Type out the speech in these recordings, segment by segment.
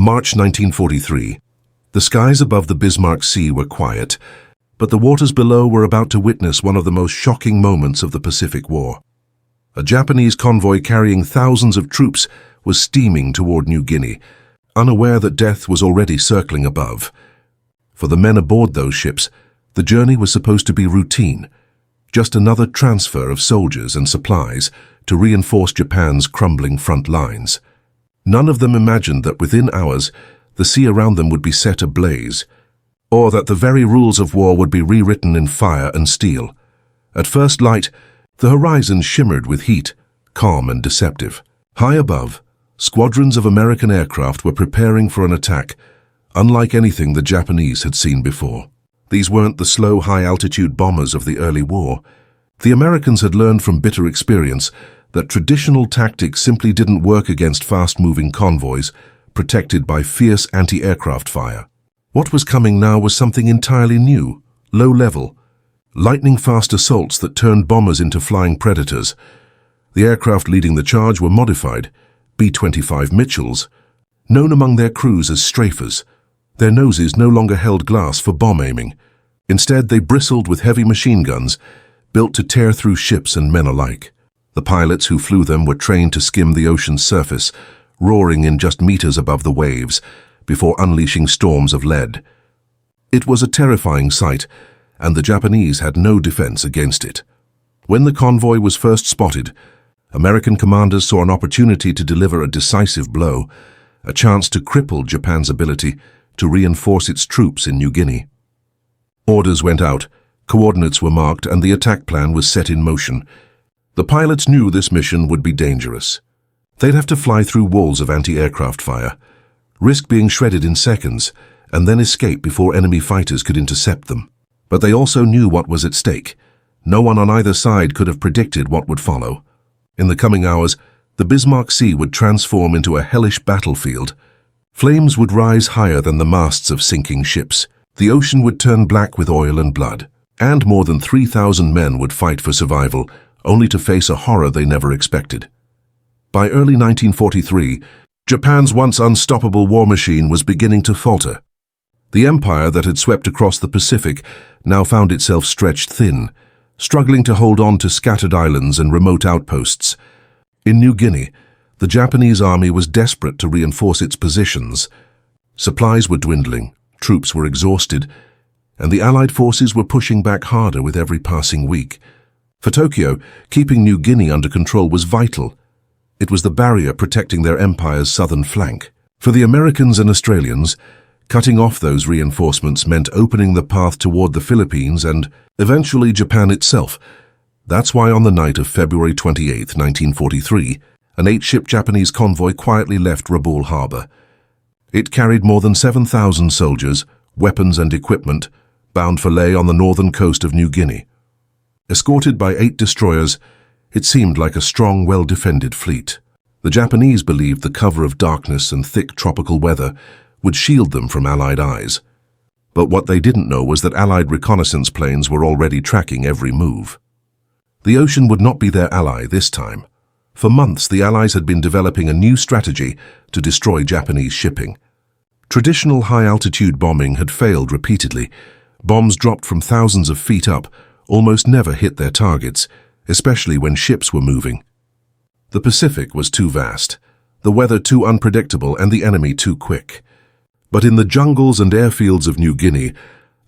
March 1943. The skies above the Bismarck Sea were quiet, but the waters below were about to witness one of the most shocking moments of the Pacific War. A Japanese convoy carrying thousands of troops was steaming toward New Guinea, unaware that death was already circling above. For the men aboard those ships, the journey was supposed to be routine, just another transfer of soldiers and supplies to reinforce Japan's crumbling front lines. None of them imagined that within hours, the sea around them would be set ablaze, or that the very rules of war would be rewritten in fire and steel. At first light, the horizon shimmered with heat, calm and deceptive. High above, squadrons of American aircraft were preparing for an attack, unlike anything the Japanese had seen before. These weren't the slow, high-altitude bombers of the early war. The Americans had learned from bitter experience that traditional tactics simply didn't work against fast-moving convoys, protected by fierce anti-aircraft fire. What was coming now was something entirely new, low-level, lightning-fast assaults that turned bombers into flying predators. The aircraft leading the charge were modified, B-25 Mitchells, known among their crews as Strafers. Their noses no longer held glass for bomb aiming. Instead, they bristled with heavy machine guns, built to tear through ships and men alike. The pilots who flew them were trained to skim the ocean's surface, roaring in just meters above the waves, before unleashing storms of lead. It was a terrifying sight, and the Japanese had no defense against it. When the convoy was first spotted, American commanders saw an opportunity to deliver a decisive blow, a chance to cripple Japan's ability to reinforce its troops in New Guinea. Orders went out, coordinates were marked, and the attack plan was set in motion. The pilots knew this mission would be dangerous. They'd have to fly through walls of anti-aircraft fire, risk being shredded in seconds, and then escape before enemy fighters could intercept them. But they also knew what was at stake. No one on either side could have predicted what would follow. In the coming hours, the Bismarck Sea would transform into a hellish battlefield. Flames would rise higher than the masts of sinking ships. The ocean would turn black with oil and blood. And more than 3,000 men would fight for survival, only to face a horror they never expected. By early 1943, Japan's once unstoppable war machine was beginning to falter. The empire that had swept across the Pacific now found itself stretched thin, struggling to hold on to scattered islands and remote outposts. In New Guinea, the Japanese army was desperate to reinforce its positions. Supplies were dwindling, troops were exhausted, and the Allied forces were pushing back harder with every passing week. For Tokyo, keeping New Guinea under control was vital. It was the barrier protecting their empire's southern flank. For the Americans and Australians, cutting off those reinforcements meant opening the path toward the Philippines and, eventually, Japan itself. That's why on the night of February 28, 1943, an 8-ship Japanese convoy quietly left Rabaul Harbor. It carried more than 7,000 soldiers, weapons and equipment, bound for Lae on the northern coast of New Guinea. Escorted by 8 destroyers, it seemed like a strong, well-defended fleet. The Japanese believed the cover of darkness and thick tropical weather would shield them from Allied eyes. But what they didn't know was that Allied reconnaissance planes were already tracking every move. The ocean would not be their ally this time. For months, the Allies had been developing a new strategy to destroy Japanese shipping. Traditional high-altitude bombing had failed repeatedly. Bombs dropped from thousands of feet up almost never hit their targets, especially when ships were moving. The Pacific was too vast, the weather too unpredictable, and the enemy too quick. But in the jungles and airfields of New Guinea,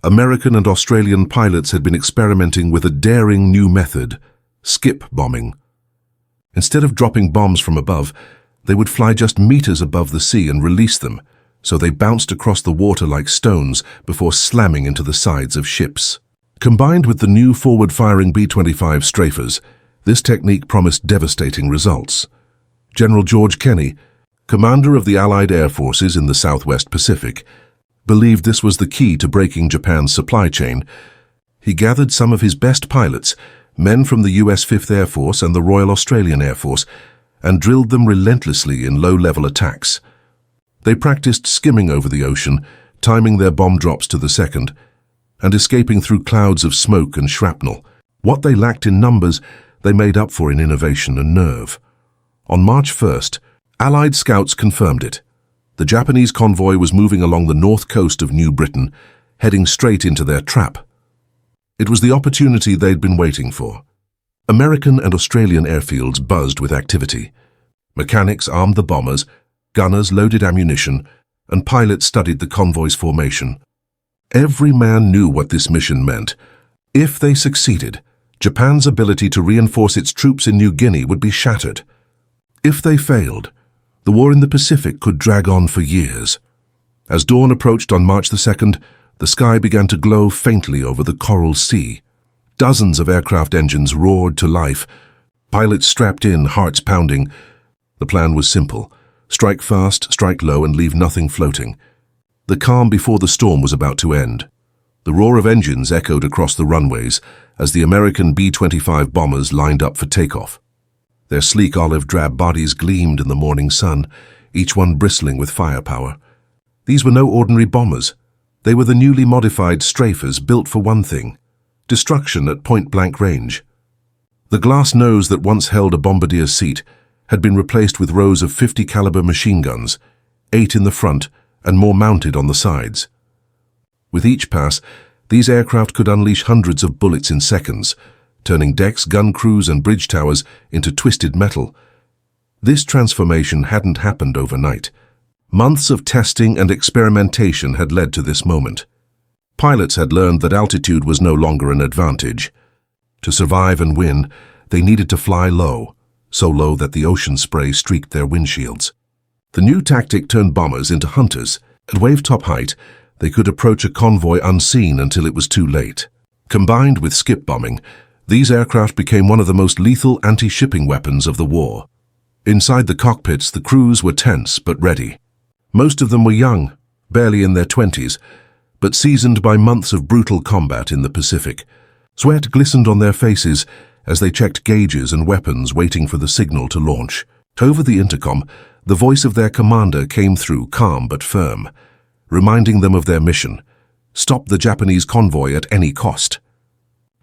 American and Australian pilots had been experimenting with a daring new method, skip bombing. Instead of dropping bombs from above, they would fly just meters above the sea and release them, so they bounced across the water like stones before slamming into the sides of ships. Combined with the new forward-firing B-25 Strafers, this technique promised devastating results. General George Kenney, commander of the Allied Air Forces in the Southwest Pacific, believed this was the key to breaking Japan's supply chain. He gathered some of his best pilots, men from the US 5th Air Force and the Royal Australian Air Force, and drilled them relentlessly in low-level attacks. They practiced skimming over the ocean, timing their bomb drops to the second, and escaping through clouds of smoke and shrapnel. What they lacked in numbers, they made up for in innovation and nerve. On March 1st, Allied scouts confirmed it. The Japanese convoy was moving along the north coast of New Britain, heading straight into their trap. It was the opportunity they'd been waiting for. American and Australian airfields buzzed with activity. Mechanics armed the bombers, gunners loaded ammunition, and pilots studied the convoy's formation. Every man knew what this mission meant. If they succeeded, Japan's ability to reinforce its troops in New Guinea would be shattered. If they failed, the war in the Pacific could drag on for years. As dawn approached on March the 2nd, the sky began to glow faintly over the Coral Sea. Dozens of aircraft engines roared to life. Pilots strapped in, hearts pounding. The plan was simple. Strike fast, strike low, and leave nothing floating. The calm before the storm was about to end. The roar of engines echoed across the runways as the American B-25 bombers lined up for takeoff. Their sleek olive-drab bodies gleamed in the morning sun, each one bristling with firepower. These were no ordinary bombers. They were the newly modified Strafers, built for one thing: destruction at point-blank range. The glass nose that once held a bombardier's seat had been replaced with rows of 50-caliber machine guns, 8 in the front and more mounted on the sides. With each pass, these aircraft could unleash hundreds of bullets in seconds, turning decks, gun crews, and bridge towers into twisted metal. This transformation hadn't happened overnight. Months of testing and experimentation had led to this moment. Pilots had learned that altitude was no longer an advantage. To survive and win, they needed to fly low, so low that the ocean spray streaked their windshields. The new tactic turned bombers into hunters. At wave-top height, they could approach a convoy unseen until it was too late. Combined with skip bombing, these aircraft became one of the most lethal anti-shipping weapons of the war. Inside the cockpits, the crews were tense but ready. Most of them were young, barely in their 20s, but seasoned by months of brutal combat in the Pacific. Sweat glistened on their faces as they checked gauges and weapons, waiting for the signal to launch. Over the intercom, the voice of their commander came through, calm but firm, reminding them of their mission: stop the Japanese convoy at any cost.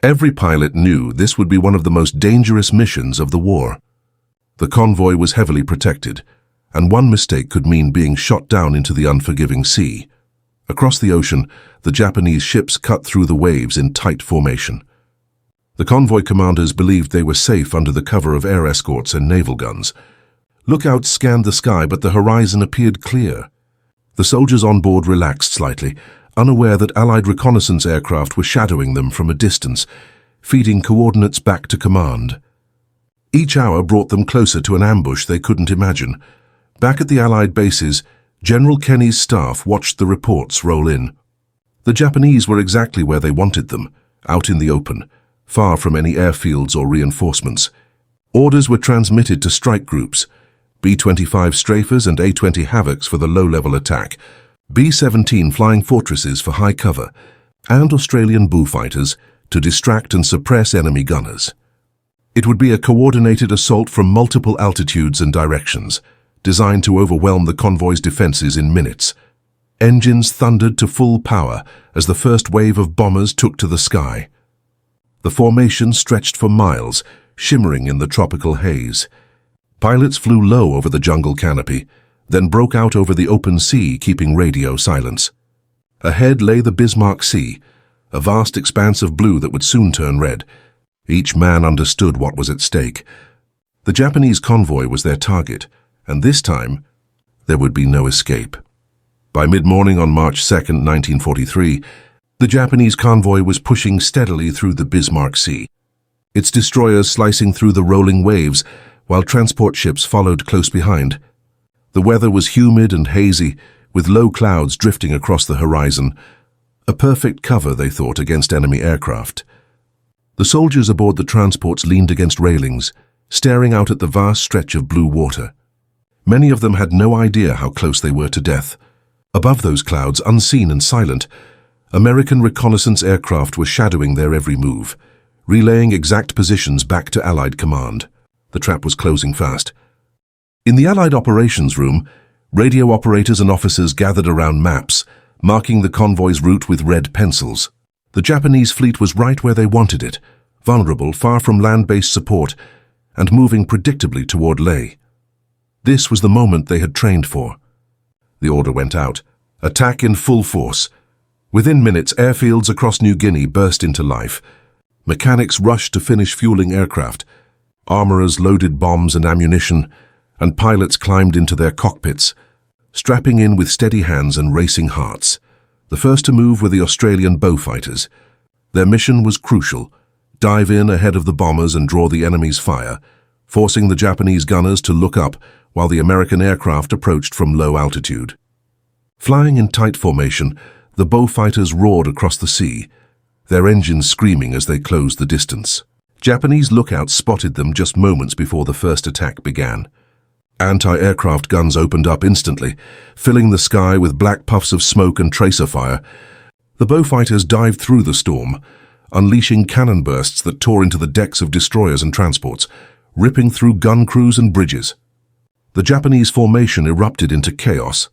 Every pilot knew this would be one of the most dangerous missions of the war. The convoy was heavily protected, and one mistake could mean being shot down into the unforgiving sea. Across the ocean, the Japanese ships cut through the waves in tight formation. The convoy commanders believed they were safe under the cover of air escorts and naval guns. Lookouts scanned the sky, but the horizon appeared clear. The soldiers on board relaxed slightly, unaware that Allied reconnaissance aircraft were shadowing them from a distance, feeding coordinates back to command. Each hour brought them closer to an ambush they couldn't imagine. Back at the Allied bases, General Kenny's staff watched the reports roll in. The Japanese were exactly where they wanted them, out in the open, far from any airfields or reinforcements. Orders were transmitted to strike groups: B-25 Strafers and A-20 Havocs for the low-level attack, B-17 Flying Fortresses for high cover, and Australian Bullfighters to distract and suppress enemy gunners. It would be a coordinated assault from multiple altitudes and directions, designed to overwhelm the convoy's defenses in minutes. Engines thundered to full power as the first wave of bombers took to the sky. The formation stretched for miles, shimmering in the tropical haze. Pilots flew low over the jungle canopy, then broke out over the open sea, keeping radio silence. Ahead lay the Bismarck Sea, a vast expanse of blue that would soon turn red. Each man understood what was at stake. The Japanese convoy was their target, and this time, there would be no escape. By mid-morning on March 2nd, 1943, the Japanese convoy was pushing steadily through the Bismarck Sea, its destroyers slicing through the rolling waves, while transport ships followed close behind. The weather was humid and hazy, with low clouds drifting across the horizon, a perfect cover, they thought, against enemy aircraft. The soldiers aboard the transports leaned against railings, staring out at the vast stretch of blue water. Many of them had no idea how close they were to death. Above those clouds, unseen and silent, American reconnaissance aircraft were shadowing their every move, relaying exact positions back to Allied command. The trap was closing fast. In the Allied operations room, radio operators and officers gathered around maps, marking the convoy's route with red pencils. The Japanese fleet was right where they wanted it, vulnerable, far from land-based support, and moving predictably toward Leh. This was the moment they had trained for. The order went out. Attack in full force. Within minutes, airfields across New Guinea burst into life. Mechanics rushed to finish fueling aircraft. Armorers loaded bombs and ammunition, and pilots climbed into their cockpits, strapping in with steady hands and racing hearts. The first to move were the Australian Beaufighters. Their mission was crucial: dive in ahead of the bombers and draw the enemy's fire, forcing the Japanese gunners to look up while the American aircraft approached from low altitude. Flying in tight formation, the Beaufighters roared across the sea, their engines screaming as they closed the distance. Japanese lookouts spotted them just moments before the first attack began. Anti-aircraft guns opened up instantly, filling the sky with black puffs of smoke and tracer fire. The Beaufighters dived through the storm, unleashing cannon bursts that tore into the decks of destroyers and transports, ripping through gun crews and bridges. The Japanese formation erupted into chaos.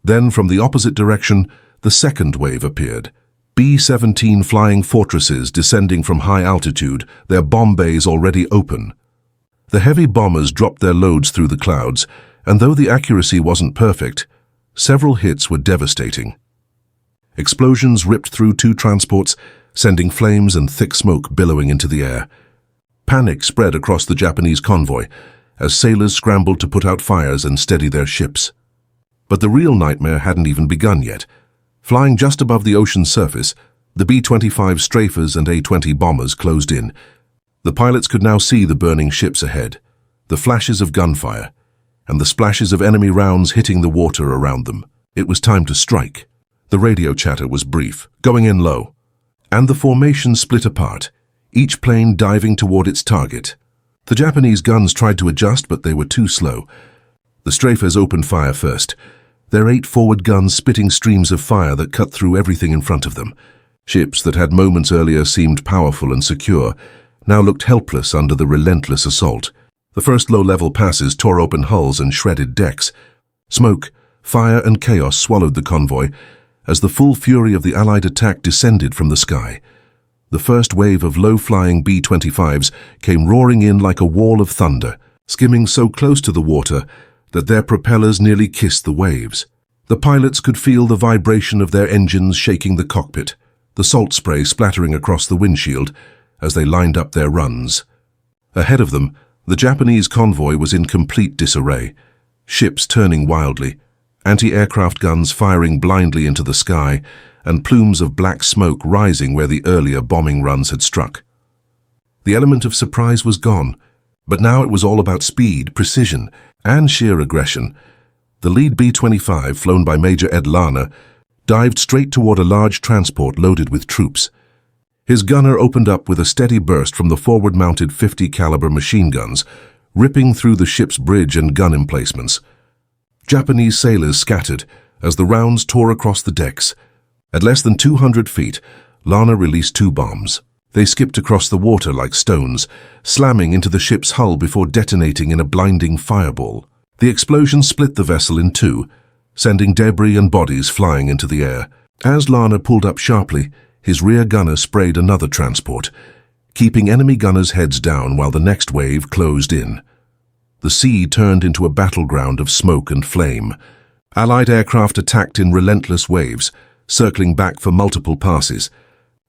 Then, from the opposite direction, the second wave appeared. B-17 flying fortresses descending from high altitude, their bomb bays already open. The heavy bombers dropped their loads through the clouds, and though the accuracy wasn't perfect, several hits were devastating. Explosions ripped through two transports, sending flames and thick smoke billowing into the air. Panic spread across the Japanese convoy as sailors scrambled to put out fires and steady their ships. But the real nightmare hadn't even begun yet. Flying just above the ocean's surface, the B-25 Strafers and A-20 bombers closed in. The pilots could now see the burning ships ahead, the flashes of gunfire, and the splashes of enemy rounds hitting the water around them. It was time to strike. The radio chatter was brief, going in low, and the formation split apart, each plane diving toward its target. The Japanese guns tried to adjust, but they were too slow. The Strafers opened fire first, their 8 forward guns spitting streams of fire that cut through everything in front of them. Ships that had moments earlier seemed powerful and secure now looked helpless under the relentless assault. The first low-level passes tore open hulls and shredded decks. Smoke, fire, and chaos swallowed the convoy as the full fury of the Allied attack descended from the sky. The first wave of low-flying B-25s came roaring in like a wall of thunder, skimming so close to the water that their propellers nearly kissed the waves. The pilots could feel the vibration of their engines shaking the cockpit, the salt spray splattering across the windshield as they lined up their runs. Ahead of them, the Japanese convoy was in complete disarray, ships turning wildly, anti-aircraft guns firing blindly into the sky, and plumes of black smoke rising where the earlier bombing runs had struck. The element of surprise was gone, but now it was all about speed, precision, and sheer aggression. The lead B-25, flown by Major Ed Larner, dived straight toward a large transport loaded with troops. His gunner opened up with a steady burst from the forward-mounted 50-caliber machine guns, ripping through the ship's bridge and gun emplacements. Japanese sailors scattered as the rounds tore across the decks. At less than 200 feet, Larner released 2 bombs. They skipped across the water like stones, slamming into the ship's hull before detonating in a blinding fireball. The explosion split the vessel in 2, sending debris and bodies flying into the air. As Larner pulled up sharply, his rear gunner sprayed another transport, keeping enemy gunners' heads down while the next wave closed in. The sea turned into a battleground of smoke and flame. Allied aircraft attacked in relentless waves, circling back for multiple passes.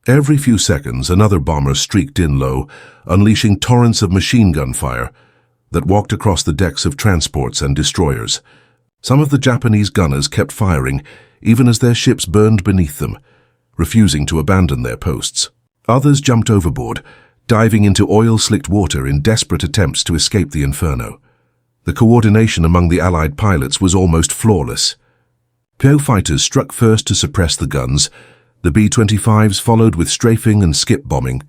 Every few seconds, another bomber streaked in low, unleashing torrents of machine gun fire that walked across the decks of transports and destroyers. Some of the Japanese gunners kept firing, even as their ships burned beneath them, refusing to abandon their posts. Others jumped overboard, diving into oil-slicked water in desperate attempts to escape the inferno. The coordination among the Allied pilots was almost flawless. PO fighters struck first to suppress the guns, the B-25s followed with strafing and skip bombing,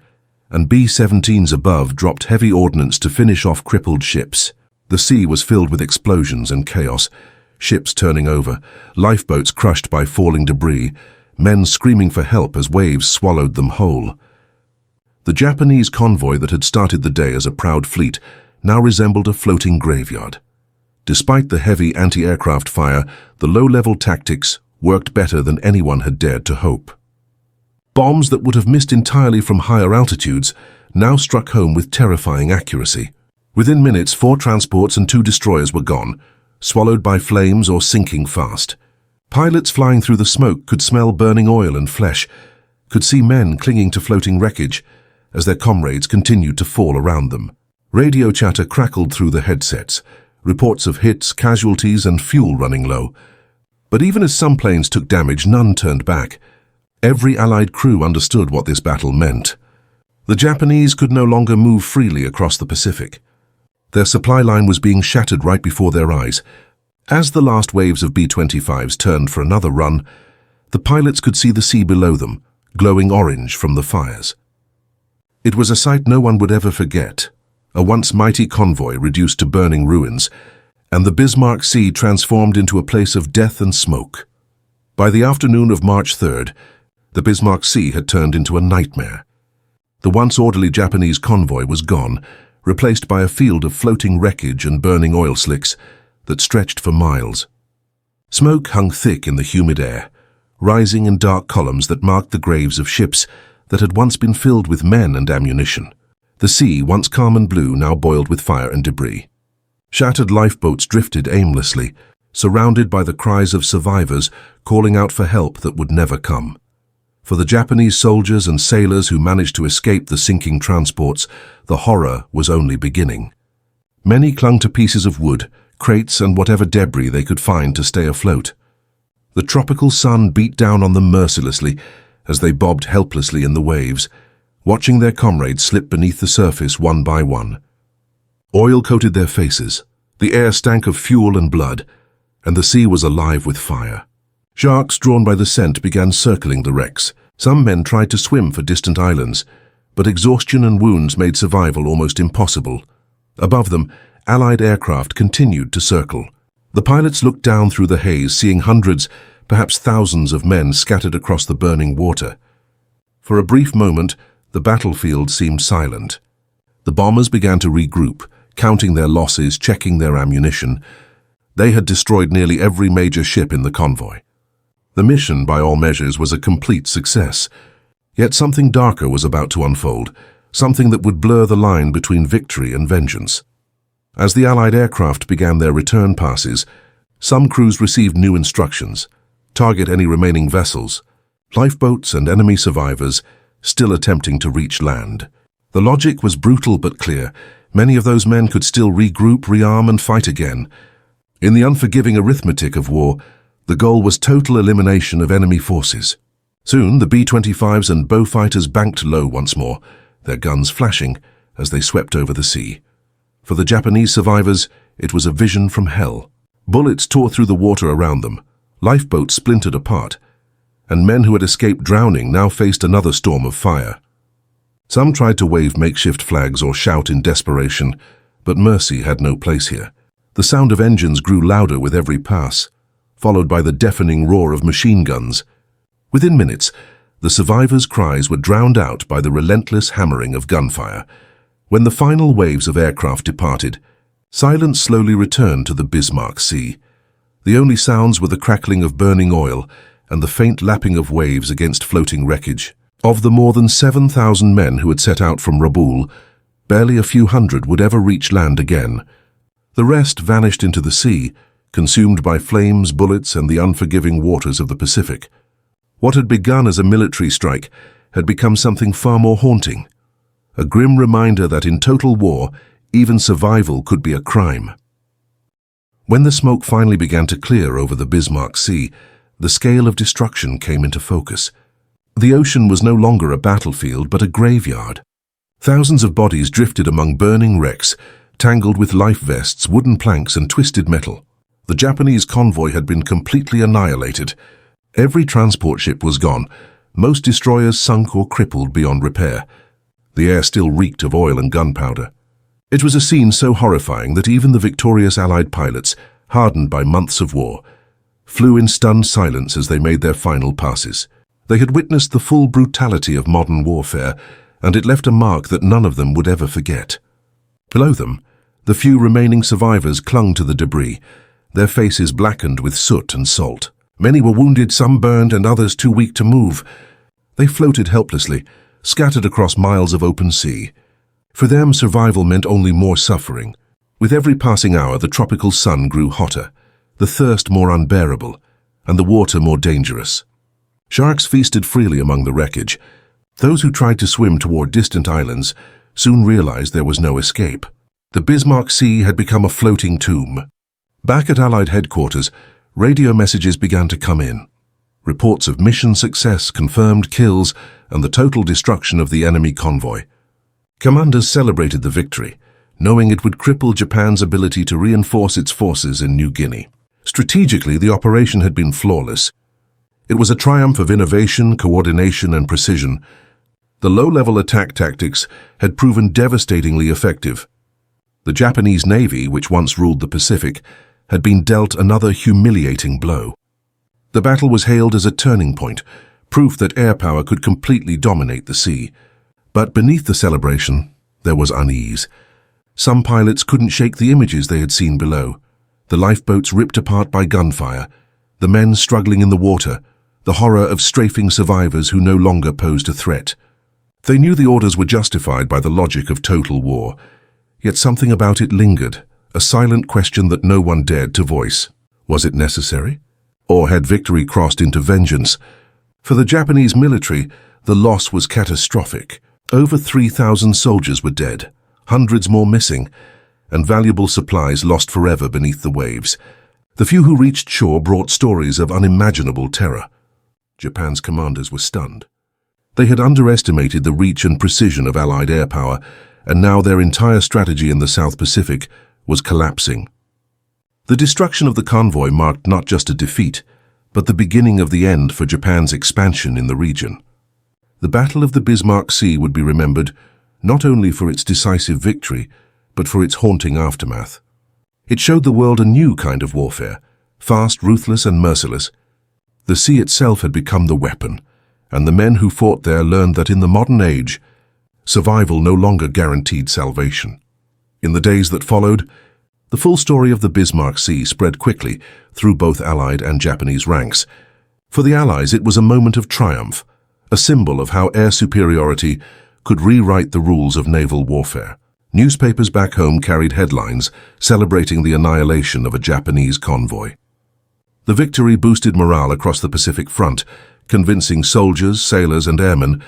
and B-17s above dropped heavy ordnance to finish off crippled ships. The sea was filled with explosions and chaos, ships turning over, lifeboats crushed by falling debris, men screaming for help as waves swallowed them whole. The Japanese convoy that had started the day as a proud fleet now resembled a floating graveyard. Despite the heavy anti-aircraft fire, the low-level tactics worked better than anyone had dared to hope. Bombs that would have missed entirely from higher altitudes now struck home with terrifying accuracy. Within minutes, 4 transports and 2 destroyers were gone, swallowed by flames or sinking fast. Pilots flying through the smoke could smell burning oil and flesh, could see men clinging to floating wreckage as their comrades continued to fall around them. Radio chatter crackled through the headsets, reports of hits, casualties, and fuel running low. But even as some planes took damage, none turned back. Every Allied crew understood what this battle meant. The Japanese could no longer move freely across the Pacific. Their supply line was being shattered right before their eyes. As the last waves of B-25s turned for another run, the pilots could see the sea below them, glowing orange from the fires. It was a sight no one would ever forget, a once mighty convoy reduced to burning ruins, and the Bismarck Sea transformed into a place of death and smoke. By the afternoon of March 3rd, the Bismarck Sea had turned into a nightmare. The once orderly Japanese convoy was gone, replaced by a field of floating wreckage and burning oil slicks that stretched for miles. Smoke hung thick in the humid air, rising in dark columns that marked the graves of ships that had once been filled with men and ammunition. The sea, once calm and blue, now boiled with fire and debris. Shattered lifeboats drifted aimlessly, surrounded by the cries of survivors calling out for help that would never come. For the Japanese soldiers and sailors who managed to escape the sinking transports, the horror was only beginning. Many clung to pieces of wood, crates, and whatever debris they could find to stay afloat. The tropical sun beat down on them mercilessly as they bobbed helplessly in the waves, watching their comrades slip beneath the surface one by one. Oil coated their faces, the air stank of fuel and blood, and the sea was alive with fire. Sharks drawn by the scent began circling the wrecks. Some men tried to swim for distant islands, but exhaustion and wounds made survival almost impossible. Above them, Allied aircraft continued to circle. The pilots looked down through the haze, seeing hundreds, perhaps thousands of men scattered across the burning water. For a brief moment, the battlefield seemed silent. The bombers began to regroup, counting their losses, checking their ammunition. They had destroyed nearly every major ship in the convoy. The mission, by all measures, was a complete success. Yet something darker was about to unfold, something that would blur the line between victory and vengeance. As the Allied aircraft began their return passes, some crews received new instructions: target any remaining vessels, lifeboats and enemy survivors still attempting to reach land. The logic was brutal but clear. Many of those men could still regroup, rearm, and fight again. In the unforgiving arithmetic of war, the goal was total elimination of enemy forces. Soon, the B-25s and bow fighters banked low once more, their guns flashing as they swept over the sea. For the Japanese survivors, it was a vision from hell. Bullets tore through the water around them, lifeboats splintered apart, and men who had escaped drowning now faced another storm of fire. Some tried to wave makeshift flags or shout in desperation, but mercy had no place here. The sound of engines grew louder with every pass, followed by the deafening roar of machine guns. Within minutes, the survivors' cries were drowned out by the relentless hammering of gunfire. When the final waves of aircraft departed, silence slowly returned to the Bismarck Sea. The only sounds were the crackling of burning oil and the faint lapping of waves against floating wreckage. Of the more than 7,000 men who had set out from Rabaul, barely a few hundred would ever reach land again. The rest vanished into the sea, consumed by flames, bullets, and the unforgiving waters of the Pacific. What had begun as a military strike had become something far more haunting, a grim reminder that in total war, even survival could be a crime. When the smoke finally began to clear over the Bismarck Sea, the scale of destruction came into focus. The ocean was no longer a battlefield, but a graveyard. Thousands of bodies drifted among burning wrecks, tangled with life vests, wooden planks, and twisted metal. The Japanese convoy had been completely annihilated. Every transport ship was gone, most destroyers sunk or crippled beyond repair. The air still reeked of oil and gunpowder. It was a scene so horrifying that even the victorious Allied pilots, hardened by months of war, flew in stunned silence as they made their final passes. They had witnessed the full brutality of modern warfare, and it left a mark that none of them would ever forget. Below them, the few remaining survivors clung to the debris, their faces blackened with soot and salt. Many were wounded, some burned, and others too weak to move. They floated helplessly, scattered across miles of open sea. For them, survival meant only more suffering. With every passing hour, the tropical sun grew hotter, the thirst more unbearable, and the water more dangerous. Sharks feasted freely among the wreckage. Those who tried to swim toward distant islands soon realized there was no escape. The Bismarck Sea had become a floating tomb. Back at Allied headquarters, radio messages began to come in. Reports of mission success, confirmed kills, and the total destruction of the enemy convoy. Commanders celebrated the victory, knowing it would cripple Japan's ability to reinforce its forces in New Guinea. Strategically, the operation had been flawless. It was a triumph of innovation, coordination, and precision. The low-level attack tactics had proven devastatingly effective. The Japanese Navy, which once ruled the Pacific, had been dealt another humiliating blow. The battle was hailed as a turning point, proof that air power could completely dominate the sea. But beneath the celebration, there was unease. Some pilots couldn't shake the images they had seen below. The lifeboats ripped apart by gunfire, the men struggling in the water, the horror of strafing survivors who no longer posed a threat. They knew the orders were justified by the logic of total war, yet something about it lingered, a silent question that no one dared to voice. Was it necessary? Or had victory crossed into vengeance? For the Japanese military, the loss was catastrophic. Over 3,000 soldiers were dead, hundreds more missing, and valuable supplies lost forever beneath the waves. The few who reached shore brought stories of unimaginable terror. Japan's commanders were stunned. They had underestimated the reach and precision of Allied air power, and now their entire strategy in the South Pacific was collapsing. The destruction of the convoy marked not just a defeat, but the beginning of the end for Japan's expansion in the region. The Battle of the Bismarck Sea would be remembered not only for its decisive victory, but for its haunting aftermath. It showed the world a new kind of warfare, fast, ruthless, and merciless. The sea itself had become the weapon, and the men who fought there learned that in the modern age, survival no longer guaranteed salvation. In the days that followed, the full story of the Bismarck Sea spread quickly through both Allied and Japanese ranks. For the Allies, it was a moment of triumph, a symbol of how air superiority could rewrite the rules of naval warfare. Newspapers back home carried headlines celebrating the annihilation of a Japanese convoy. The victory boosted morale across the Pacific front, convincing soldiers, sailors, and airmen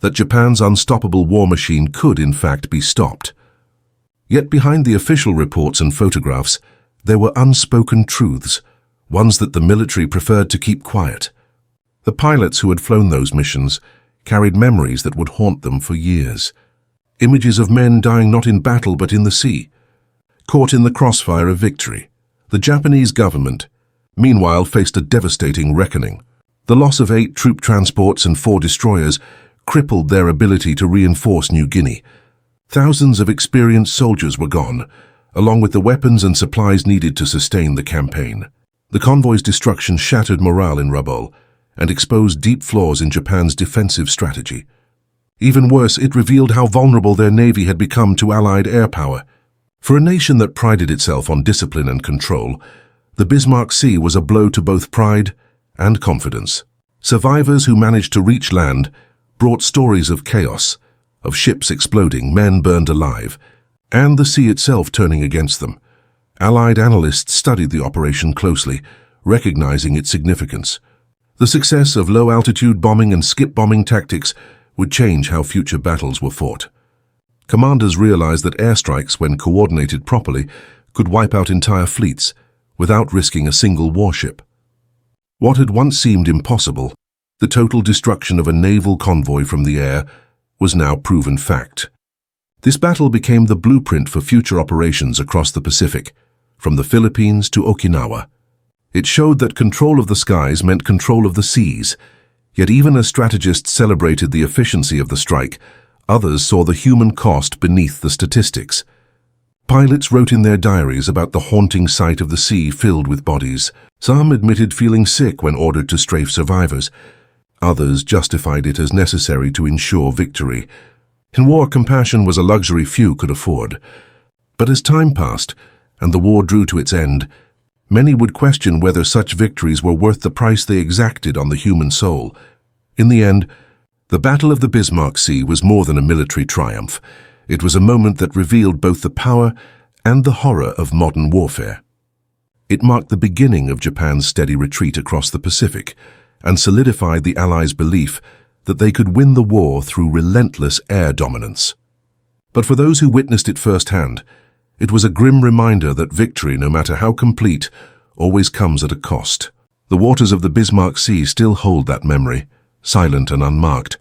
that Japan's unstoppable war machine could in fact be stopped. Yet behind the official reports and photographs, there were unspoken truths, ones that the military preferred to keep quiet. The pilots who had flown those missions carried memories that would haunt them for years. Images of men dying not in battle but in the sea, caught in the crossfire of victory. The Japanese government, meanwhile, faced a devastating reckoning. The loss of 8 troop transports and 4 destroyers crippled their ability to reinforce New Guinea. Thousands of experienced soldiers were gone, along with the weapons and supplies needed to sustain the campaign. The convoy's destruction shattered morale in Rabaul and exposed deep flaws in Japan's defensive strategy. Even worse, it revealed how vulnerable their navy had become to Allied air power. For a nation that prided itself on discipline and control, the Bismarck Sea was a blow to both pride and confidence. Survivors who managed to reach land brought stories of chaos, of ships exploding, men burned alive, and the sea itself turning against them. Allied analysts studied the operation closely, recognizing its significance. The success of low-altitude bombing and skip-bombing tactics would change how future battles were fought. Commanders realized that airstrikes, when coordinated properly, could wipe out entire fleets without risking a single warship. What had once seemed impossible, the total destruction of a naval convoy from the air, was now proven fact. This battle became the blueprint for future operations across the Pacific, from the Philippines to Okinawa. It showed that control of the skies meant control of the seas, yet even as strategists celebrated the efficiency of the strike, others saw the human cost beneath the statistics. Pilots wrote in their diaries about the haunting sight of the sea filled with bodies. Some admitted feeling sick when ordered to strafe survivors. Others justified it as necessary to ensure victory. In war, compassion was a luxury few could afford. But as time passed, and the war drew to its end, many would question whether such victories were worth the price they exacted on the human soul. In the end, the Battle of the Bismarck Sea was more than a military triumph. It was a moment that revealed both the power and the horror of modern warfare. It marked the beginning of Japan's steady retreat across the Pacific and solidified the Allies' belief that they could win the war through relentless air dominance. But for those who witnessed it firsthand, it was a grim reminder that victory, no matter how complete, always comes at a cost. The waters of the Bismarck Sea still hold that memory, silent and unmarked,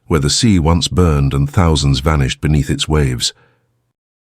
where the sea once burned and thousands vanished beneath its waves.